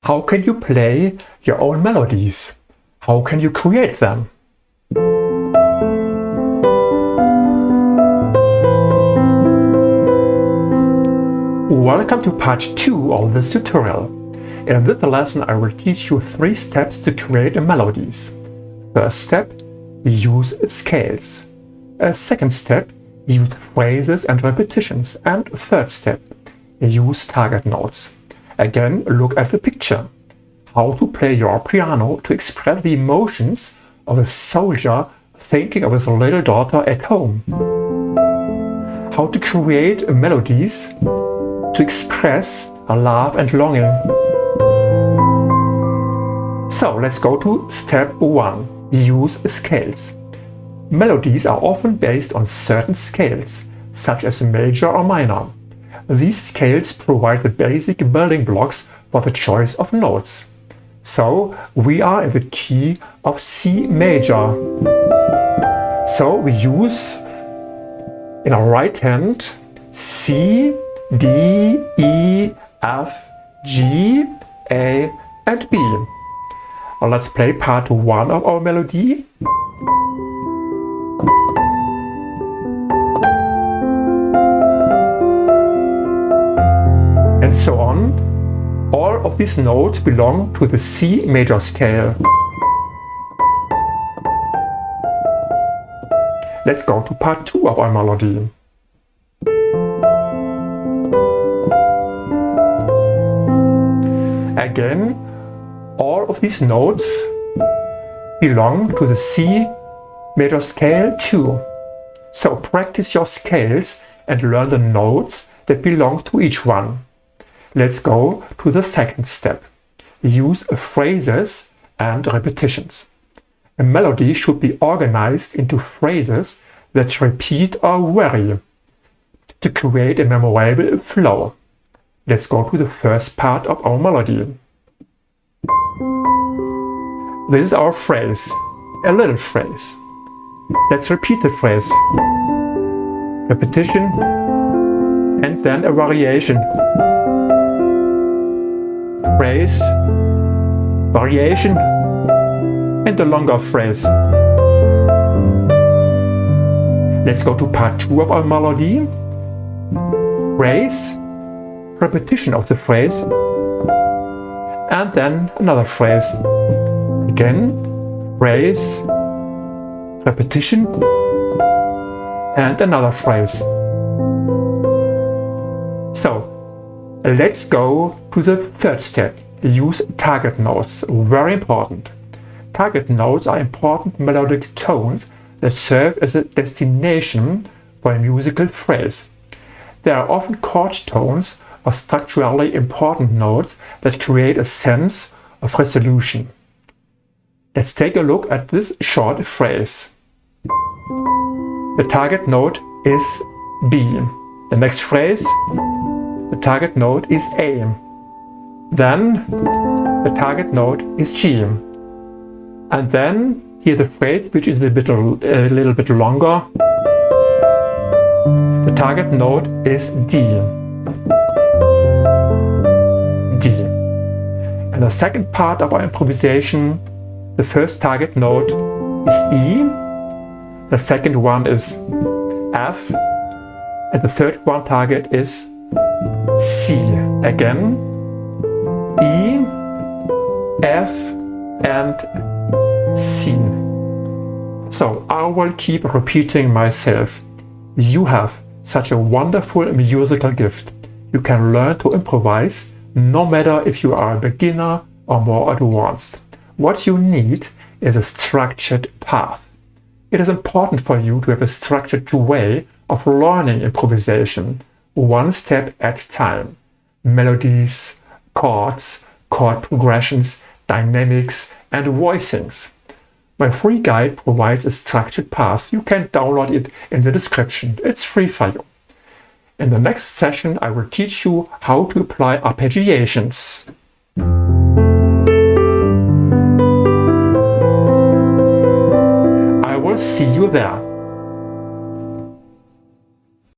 How can you play your own melodies? How can you create them? Welcome to part 2 of this tutorial. In this lesson I will teach you 3 steps to create melodies. First step, use scales. Second step, use phrases and repetitions. And third step, use target notes. Again, look at the picture. How to play your piano to express the emotions of a soldier thinking of his little daughter at home. How to create melodies to express love and longing. So let's go to step 1. Use scales. Melodies are often based on certain scales, such as major or minor. These scales provide the basic building blocks for the choice of notes. So we are in the key of C major. So we use in our right hand C, D, E, F, G, A and B. Now let's play part 1 of our melody. And so on. All of these notes belong to the C major scale. Let's go to part 2 of our melody. Again, all of these notes belong to the C major scale too. So practice your scales and learn the notes that belong to each one. Let's go to the second step. Use phrases and repetitions. A melody should be organized into phrases that repeat or vary to create a memorable flow. Let's go to the first part of our melody. This is our phrase, a little phrase. Let's repeat the phrase. Repetition and then a variation. Phrase, variation and a longer phrase. Let's go to part 2 of our melody. Phrase, repetition of the phrase and then another phrase. Again, phrase, repetition and another phrase. So let's go to the third step. Use target notes. Very important. Target notes are important melodic tones that serve as a destination for a musical phrase. They are often chord tones or structurally important notes that create a sense of resolution. Let's take a look at this short phrase. The target note is B. The next phrase, the target note is A. Then the target note is G. And then here the phrase, which is a little bit longer, the target note is D. D. And the second part of our improvisation, the first target note is E, the second one is F, and the third one target is C. Again, E, F, and C. So I will keep repeating myself. You have such a wonderful musical gift. You can learn to improvise no matter if you are a beginner or more advanced. What you need is a structured path. It is important for you to have a structured way of learning improvisation, one step at a time. Melodies, chords, chord progressions, dynamics, and voicings. My free guide provides a structured path. You can download it in the description. It's free for you. In the next session, I will teach you how to apply arpeggiations. I will see you there.